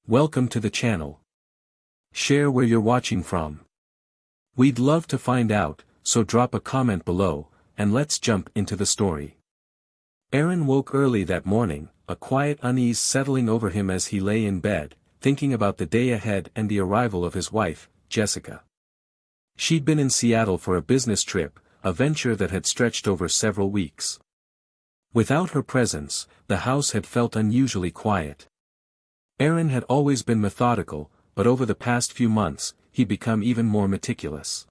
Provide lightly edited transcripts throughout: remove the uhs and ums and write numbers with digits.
Welcome to the channel. Share where you're watching from. We'd love to find out, so drop a comment below, and let's jump into the story. Aaron woke early that morning, a quiet unease settling over him as he lay in bed, thinking about the day ahead and the arrival of his wife, Jessica. She'd been in Seattle for a business trip, a venture that had stretched over several weeks. Without her presence, the house had felt unusually quiet. Aaron had always been methodical, but over the past few months, he'd become even more meticulous.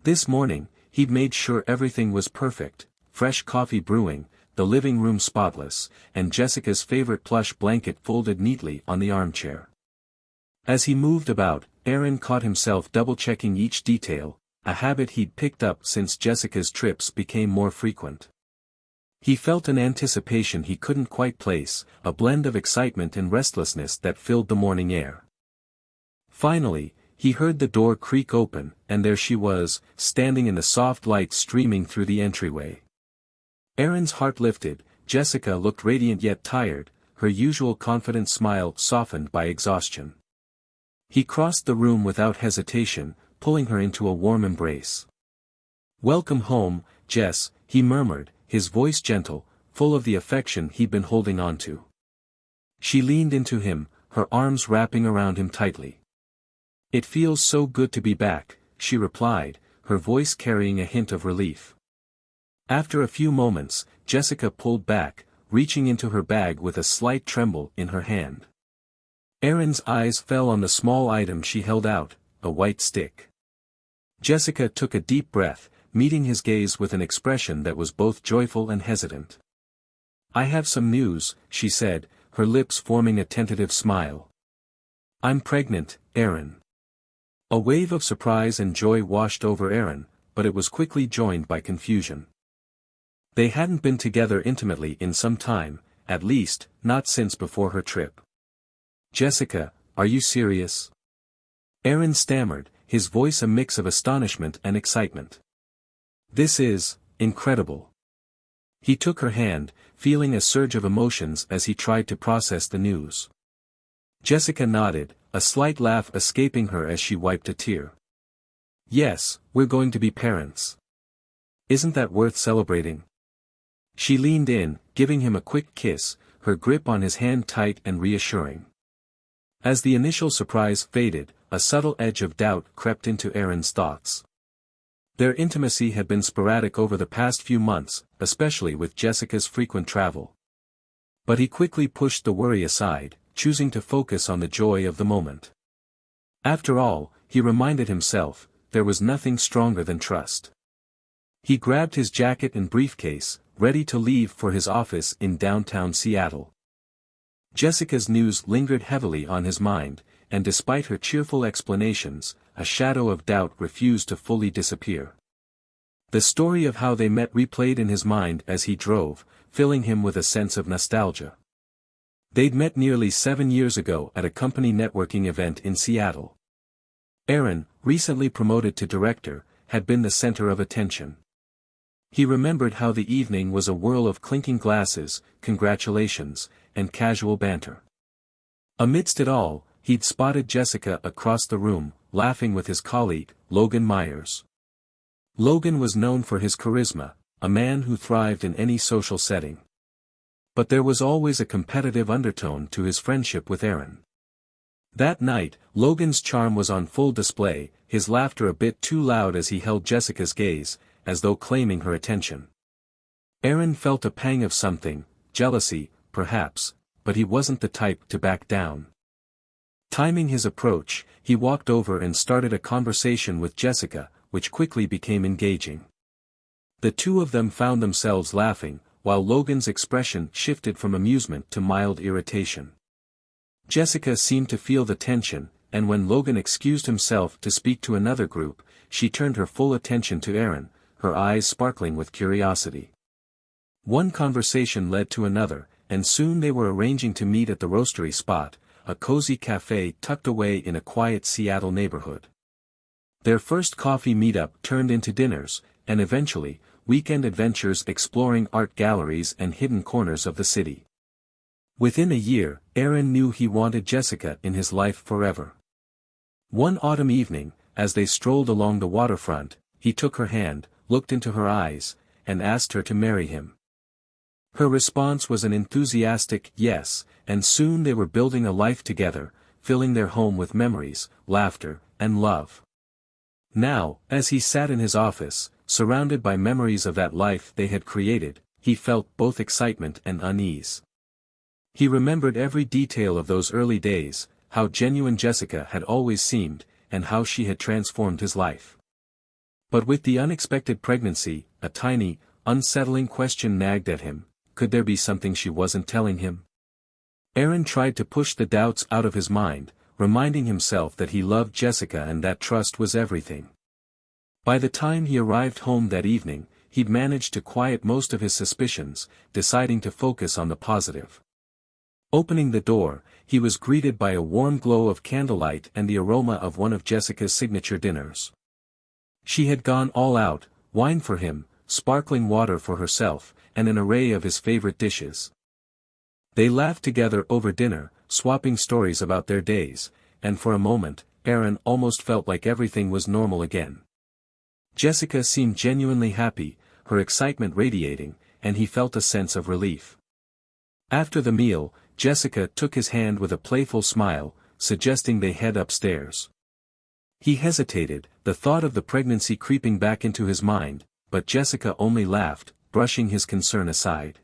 This morning, he'd made sure everything was perfect, fresh coffee brewing, the living room spotless, and Jessica's favorite plush blanket folded neatly on the armchair. As he moved about, Aaron caught himself double-checking each detail, a habit he'd picked up since Jessica's trips became more frequent. He felt an anticipation he couldn't quite place, a blend of excitement and restlessness that filled the morning air. Finally, he heard the door creak open, and there she was, standing in the soft light streaming through the entryway. Aaron's heart lifted. Jessica looked radiant yet tired, her usual confident smile softened by exhaustion. He crossed the room without hesitation, pulling her into a warm embrace. "Welcome home, Jess," he murmured, his voice gentle, full of the affection he'd been holding on to. She leaned into him, her arms wrapping around him tightly. "It feels so good to be back," she replied, her voice carrying a hint of relief. After a few moments, Jessica pulled back, reaching into her bag with a slight tremble in her hand. Aaron's eyes fell on the small item she held out, a white stick. Jessica took a deep breath, meeting his gaze with an expression that was both joyful and hesitant. "I have some news," she said, her lips forming a tentative smile. "I'm pregnant, Aaron." A wave of surprise and joy washed over Aaron, but it was quickly joined by confusion. They hadn't been together intimately in some time, at least, not since before her trip. "Jessica, are you serious?" Aaron stammered, his voice a mix of astonishment and excitement. "This is incredible." He took her hand, feeling a surge of emotions as he tried to process the news. Jessica nodded, a slight laugh escaping her as she wiped a tear. "Yes, we're going to be parents. Isn't that worth celebrating?" She leaned in, giving him a quick kiss, her grip on his hand tight and reassuring. As the initial surprise faded, a subtle edge of doubt crept into Aaron's thoughts. Their intimacy had been sporadic over the past few months, especially with Jessica's frequent travel. But he quickly pushed the worry aside, choosing to focus on the joy of the moment. After all, he reminded himself, there was nothing stronger than trust. He grabbed his jacket and briefcase, ready to leave for his office in downtown Seattle. Jessica's news lingered heavily on his mind, and despite her cheerful explanations, a shadow of doubt refused to fully disappear. The story of how they met replayed in his mind as he drove, filling him with a sense of nostalgia. They'd met nearly 7 years ago at a company networking event in Seattle. Aaron, recently promoted to director, had been the center of attention. He remembered how the evening was a whirl of clinking glasses, congratulations, and casual banter. Amidst it all, he'd spotted Jessica across the room, laughing with his colleague, Logan Myers. Logan was known for his charisma, a man who thrived in any social setting. But there was always a competitive undertone to his friendship with Aaron. That night, Logan's charm was on full display, his laughter a bit too loud as he held Jessica's gaze, as though claiming her attention. Aaron felt a pang of something, jealousy, perhaps, but he wasn't the type to back down. Timing his approach, he walked over and started a conversation with Jessica, which quickly became engaging. The two of them found themselves laughing, while Logan's expression shifted from amusement to mild irritation. Jessica seemed to feel the tension, and when Logan excused himself to speak to another group, she turned her full attention to Aaron, her eyes sparkling with curiosity. One conversation led to another, and soon they were arranging to meet at the Roastery Spot, a cozy cafe tucked away in a quiet Seattle neighborhood. Their first coffee meetup turned into dinners, and eventually, weekend adventures exploring art galleries and hidden corners of the city. Within a year, Aaron knew he wanted Jessica in his life forever. One autumn evening, as they strolled along the waterfront, he took her hand, looked into her eyes, and asked her to marry him. Her response was an enthusiastic yes, and soon they were building a life together, filling their home with memories, laughter, and love. Now, as he sat in his office, surrounded by memories of that life they had created, he felt both excitement and unease. He remembered every detail of those early days, how genuine Jessica had always seemed, and how she had transformed his life. But with the unexpected pregnancy, a tiny, unsettling question nagged at him: could there be something she wasn't telling him? Aaron tried to push the doubts out of his mind, reminding himself that he loved Jessica and that trust was everything. By the time he arrived home that evening, he'd managed to quiet most of his suspicions, deciding to focus on the positive. Opening the door, he was greeted by a warm glow of candlelight and the aroma of one of Jessica's signature dinners. She had gone all out: wine for him, sparkling water for herself, and an array of his favorite dishes. They laughed together over dinner, swapping stories about their days, and for a moment, Aaron almost felt like everything was normal again. Jessica seemed genuinely happy, her excitement radiating, and he felt a sense of relief. After the meal, Jessica took his hand with a playful smile, suggesting they head upstairs. He hesitated, the thought of the pregnancy creeping back into his mind, but Jessica only laughed, brushing his concern aside.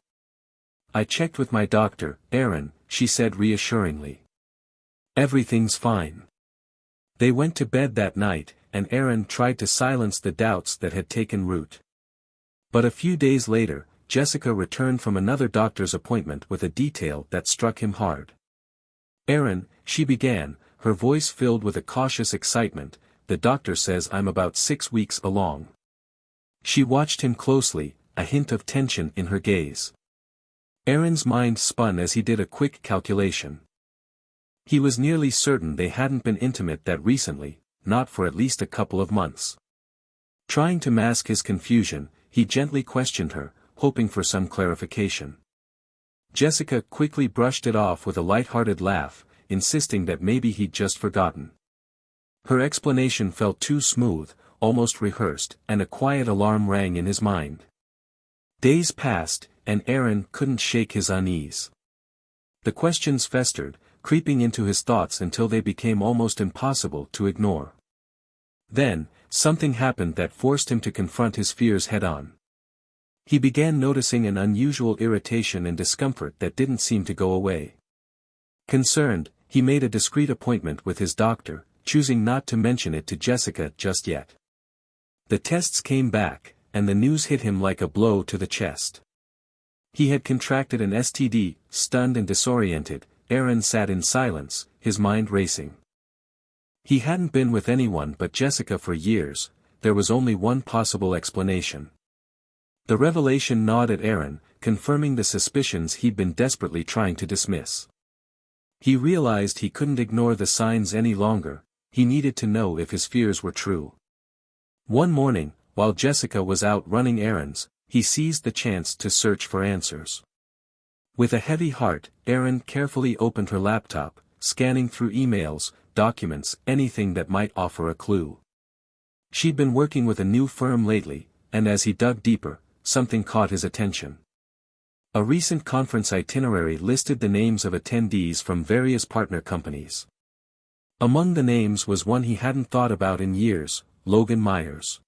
"I checked with my doctor, Aaron," she said reassuringly. "Everything's fine." They went to bed that night, and Aaron tried to silence the doubts that had taken root. But a few days later, Jessica returned from another doctor's appointment with a detail that struck him hard. "Aaron," she began, her voice filled with a cautious excitement, "the doctor says I'm about 6 weeks along." She watched him closely, a hint of tension in her gaze. Aaron's mind spun as he did a quick calculation. He was nearly certain they hadn't been intimate that recently, not for at least a couple of months. Trying to mask his confusion, he gently questioned her, hoping for some clarification. Jessica quickly brushed it off with a light-hearted laugh, insisting that maybe he'd just forgotten. Her explanation felt too smooth, almost rehearsed, and a quiet alarm rang in his mind. Days passed, and Aaron couldn't shake his unease. The questions festered, creeping into his thoughts until they became almost impossible to ignore. Then, something happened that forced him to confront his fears head-on. He began noticing an unusual irritation and discomfort that didn't seem to go away. Concerned, he made a discreet appointment with his doctor, choosing not to mention it to Jessica just yet. The tests came back, and the news hit him like a blow to the chest. He had contracted an STD. Stunned and disoriented, Aaron sat in silence, his mind racing. He hadn't been with anyone but Jessica for years. There was only one possible explanation. The revelation gnawed at Aaron, confirming the suspicions he'd been desperately trying to dismiss. He realized he couldn't ignore the signs any longer. He needed to know if his fears were true. One morning, while Jessica was out running errands, he seized the chance to search for answers. With a heavy heart, Aaron carefully opened her laptop, scanning through emails, documents, anything that might offer a clue. She'd been working with a new firm lately, and as he dug deeper, something caught his attention. A recent conference itinerary listed the names of attendees from various partner companies. Among the names was one he hadn't thought about in years: Logan Myers.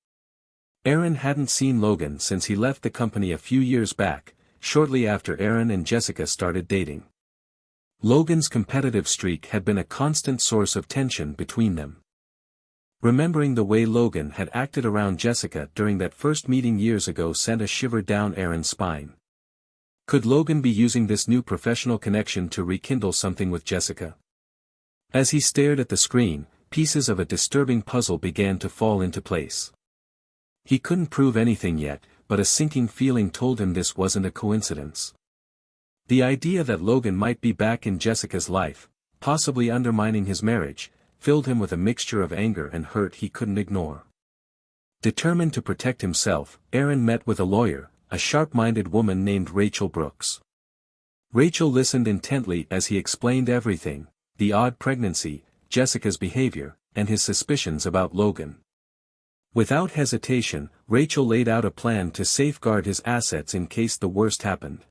Aaron hadn't seen Logan since he left the company a few years back, shortly after Aaron and Jessica started dating. Logan's competitive streak had been a constant source of tension between them. Remembering the way Logan had acted around Jessica during that first meeting years ago sent a shiver down Aaron's spine. Could Logan be using this new professional connection to rekindle something with Jessica? As he stared at the screen, pieces of a disturbing puzzle began to fall into place. He couldn't prove anything yet, but a sinking feeling told him this wasn't a coincidence. The idea that Logan might be back in Jessica's life, possibly undermining his marriage, filled him with a mixture of anger and hurt he couldn't ignore. Determined to protect himself, Aaron met with a lawyer, a sharp-minded woman named Rachel Brooks. Rachel listened intently as he explained everything: the odd pregnancy, Jessica's behavior, and his suspicions about Logan. Without hesitation, Rachel laid out a plan to safeguard his assets in case the worst happened.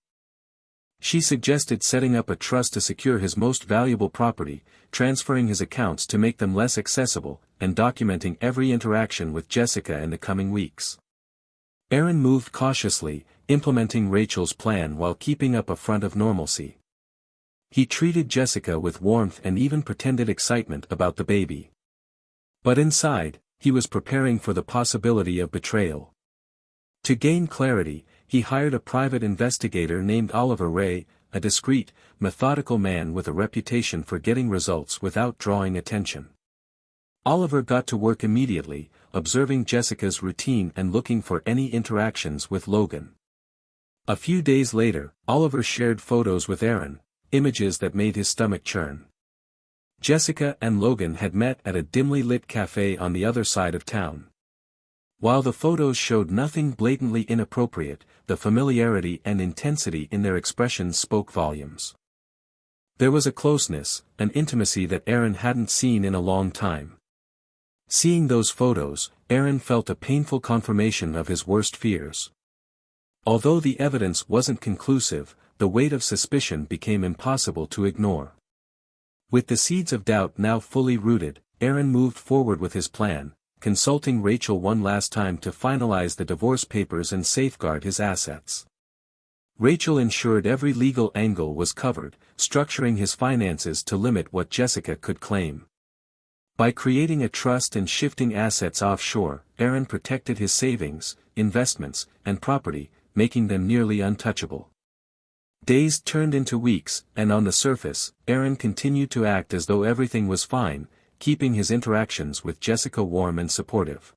She suggested setting up a trust to secure his most valuable property, transferring his accounts to make them less accessible, and documenting every interaction with Jessica in the coming weeks. Aaron moved cautiously, implementing Rachel's plan while keeping up a front of normalcy. He treated Jessica with warmth and even pretended excitement about the baby. But inside, he was preparing for the possibility of betrayal. To gain clarity, he hired a private investigator named Oliver Ray, a discreet, methodical man with a reputation for getting results without drawing attention. Oliver got to work immediately, observing Jessica's routine and looking for any interactions with Logan. A few days later, Oliver shared photos with Aaron, images that made his stomach churn. Jessica and Logan had met at a dimly lit cafe on the other side of town. While the photos showed nothing blatantly inappropriate, the familiarity and intensity in their expressions spoke volumes. There was a closeness, an intimacy that Aaron hadn't seen in a long time. Seeing those photos, Aaron felt a painful confirmation of his worst fears. Although the evidence wasn't conclusive, the weight of suspicion became impossible to ignore. With the seeds of doubt now fully rooted, Aaron moved forward with his plan, consulting Rachel one last time to finalize the divorce papers and safeguard his assets. Rachel ensured every legal angle was covered, structuring his finances to limit what Jessica could claim. By creating a trust and shifting assets offshore, Aaron protected his savings, investments, and property, making them nearly untouchable. Days turned into weeks, and on the surface, Aaron continued to act as though everything was fine, keeping his interactions with Jessica warm and supportive.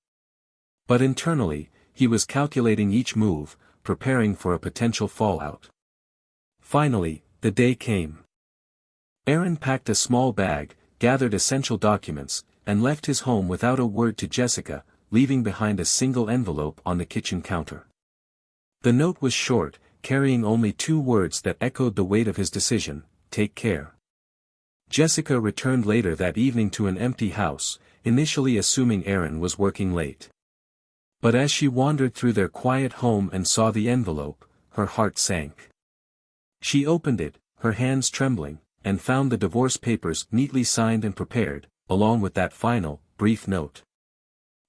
But internally, he was calculating each move, preparing for a potential fallout. Finally, the day came. Aaron packed a small bag, gathered essential documents, and left his home without a word to Jessica, leaving behind a single envelope on the kitchen counter. The note was short, carrying only 2 words that echoed the weight of his decision: take care. Jessica returned later that evening to an empty house, initially assuming Aaron was working late. But as she wandered through their quiet home and saw the envelope, her heart sank. She opened it, her hands trembling, and found the divorce papers neatly signed and prepared, along with that final, brief note.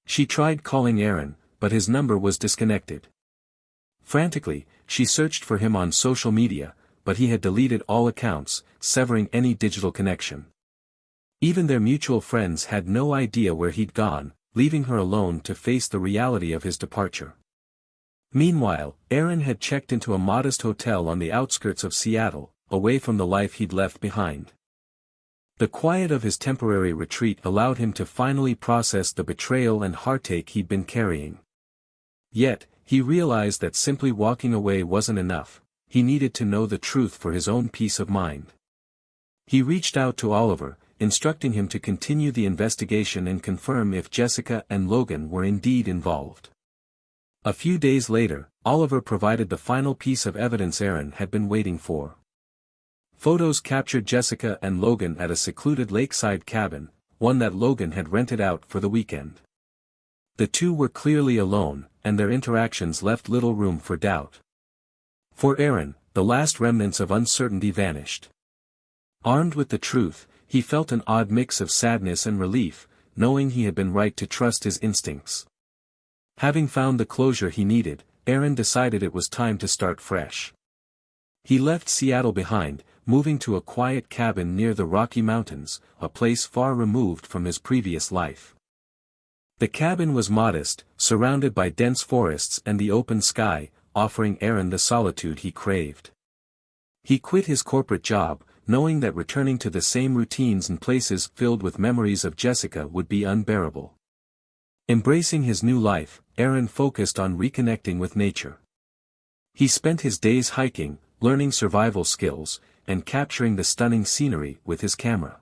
She tried calling Aaron, but his number was disconnected. Frantically, she searched for him on social media, but he had deleted all accounts, severing any digital connection. Even their mutual friends had no idea where he'd gone, leaving her alone to face the reality of his departure. Meanwhile, Aaron had checked into a modest hotel on the outskirts of Seattle, away from the life he'd left behind. The quiet of his temporary retreat allowed him to finally process the betrayal and heartache he'd been carrying. Yet, he realized that simply walking away wasn't enough. He needed to know the truth for his own peace of mind. He reached out to Oliver, instructing him to continue the investigation and confirm if Jessica and Logan were indeed involved. A few days later, Oliver provided the final piece of evidence Aaron had been waiting for. Photos captured Jessica and Logan at a secluded lakeside cabin, one that Logan had rented out for the weekend. The two were clearly alone, and their interactions left little room for doubt. For Aaron, the last remnants of uncertainty vanished. Armed with the truth, he felt an odd mix of sadness and relief, knowing he had been right to trust his instincts. Having found the closure he needed, Aaron decided it was time to start fresh. He left Seattle behind, moving to a quiet cabin near the Rocky Mountains, a place far removed from his previous life. The cabin was modest, surrounded by dense forests and the open sky, offering Aaron the solitude he craved. He quit his corporate job, knowing that returning to the same routines and places filled with memories of Jessica would be unbearable. Embracing his new life, Aaron focused on reconnecting with nature. He spent his days hiking, learning survival skills, and capturing the stunning scenery with his camera.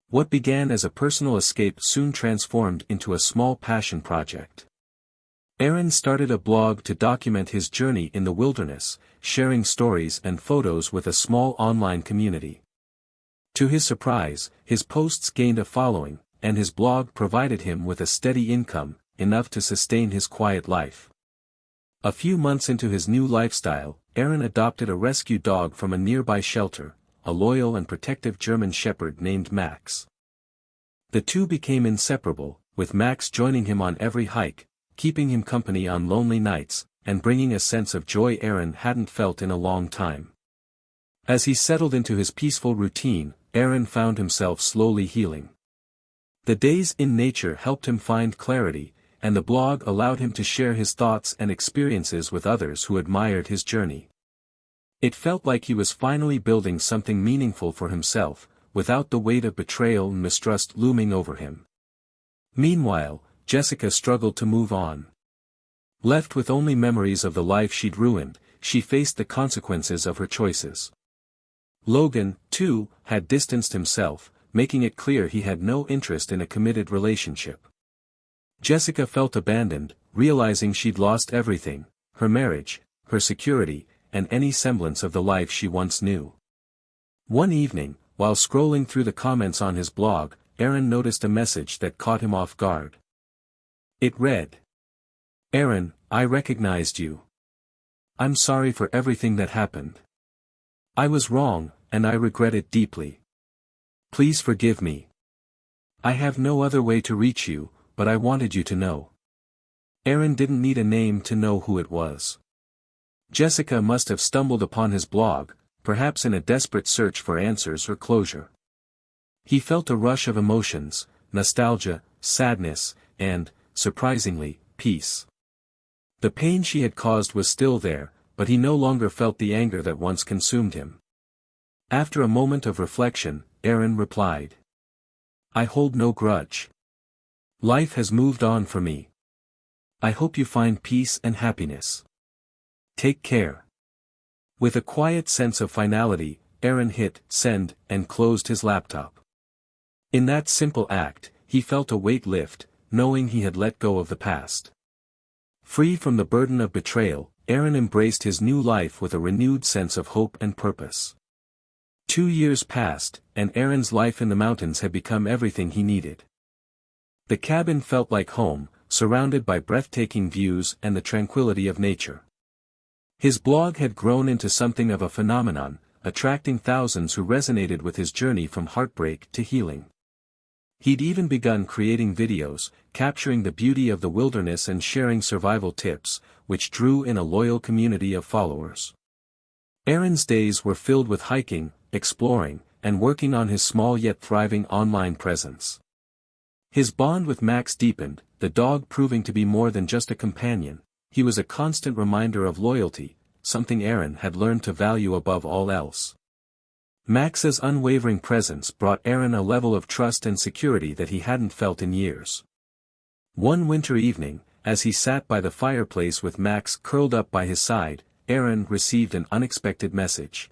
What began as a personal escape soon transformed into a small passion project. Aaron started a blog to document his journey in the wilderness, sharing stories and photos with a small online community. To his surprise, his posts gained a following, and his blog provided him with a steady income, enough to sustain his quiet life. A few months into his new lifestyle, Aaron adopted a rescue dog from a nearby shelter, a loyal and protective German shepherd named Max. The two became inseparable, with Max joining him on every hike, keeping him company on lonely nights, and bringing a sense of joy Aaron hadn't felt in a long time. As he settled into his peaceful routine, Aaron found himself slowly healing. The days in nature helped him find clarity, and the blog allowed him to share his thoughts and experiences with others who admired his journey. It felt like he was finally building something meaningful for himself, without the weight of betrayal and mistrust looming over him. Meanwhile, Jessica struggled to move on. Left with only memories of the life she'd ruined, she faced the consequences of her choices. Logan, too, had distanced himself, making it clear he had no interest in a committed relationship. Jessica felt abandoned, realizing she'd lost everything: her marriage, her security, and any semblance of the life she once knew. One evening, while scrolling through the comments on his blog, Aaron noticed a message that caught him off guard. It read, "Aaron, I recognized you. I'm sorry for everything that happened. I was wrong, and I regret it deeply. Please forgive me. I have no other way to reach you, but I wanted you to know." Aaron didn't need a name to know who it was. Jessica must have stumbled upon his blog, perhaps in a desperate search for answers or closure. He felt a rush of emotions: nostalgia, sadness, and, surprisingly, peace. The pain she had caused was still there, but he no longer felt the anger that once consumed him. After a moment of reflection, Aaron replied, "I hold no grudge. Life has moved on for me. I hope you find peace and happiness. Take care." With a quiet sense of finality, Aaron hit send and closed his laptop. In that simple act, he felt a weight lift, knowing he had let go of the past. Free from the burden of betrayal, Aaron embraced his new life with a renewed sense of hope and purpose. 2 years passed, and Aaron's life in the mountains had become everything he needed. The cabin felt like home, surrounded by breathtaking views and the tranquility of nature. His blog had grown into something of a phenomenon, attracting thousands who resonated with his journey from heartbreak to healing. He'd even begun creating videos, capturing the beauty of the wilderness and sharing survival tips, which drew in a loyal community of followers. Aaron's days were filled with hiking, exploring, and working on his small yet thriving online presence. His bond with Max deepened, the dog proving to be more than just a companion. He was a constant reminder of loyalty, something Aaron had learned to value above all else. Max's unwavering presence brought Aaron a level of trust and security that he hadn't felt in years. One winter evening, as he sat by the fireplace with Max curled up by his side, Aaron received an unexpected message.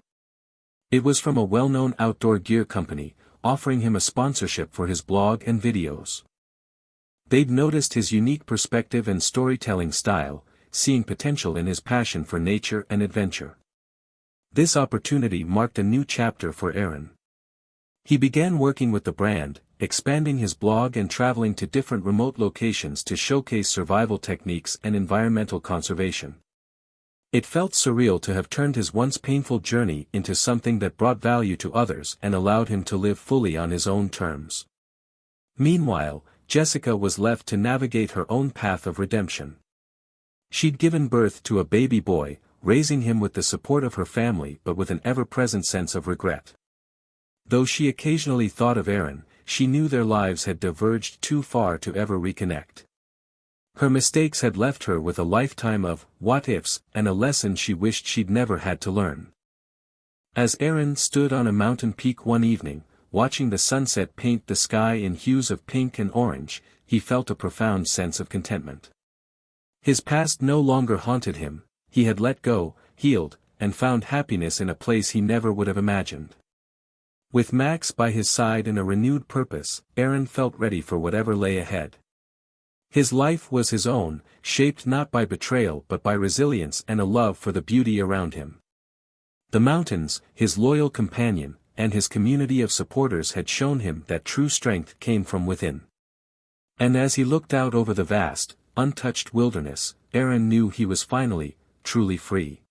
It was from a well-known outdoor gear company, offering him a sponsorship for his blog and videos. They'd noticed his unique perspective and storytelling style, seeing potential in his passion for nature and adventure. This opportunity marked a new chapter for Aaron. He began working with the brand, expanding his blog and traveling to different remote locations to showcase survival techniques and environmental conservation. It felt surreal to have turned his once painful journey into something that brought value to others and allowed him to live fully on his own terms. Meanwhile, Jessica was left to navigate her own path of redemption. She'd given birth to a baby boy, raising him with the support of her family but with an ever-present sense of regret. Though she occasionally thought of Aaron, she knew their lives had diverged too far to ever reconnect. Her mistakes had left her with a lifetime of what-ifs and a lesson she wished she'd never had to learn. As Aaron stood on a mountain peak one evening, watching the sunset paint the sky in hues of pink and orange, he felt a profound sense of contentment. His past no longer haunted him. He had let go, healed, and found happiness in a place he never would have imagined. With Max by his side and a renewed purpose, Aaron felt ready for whatever lay ahead. His life was his own, shaped not by betrayal but by resilience and a love for the beauty around him. The mountains, his loyal companion, and his community of supporters had shown him that true strength came from within. And as he looked out over the vast, untouched wilderness, Aaron knew he was finally, truly free.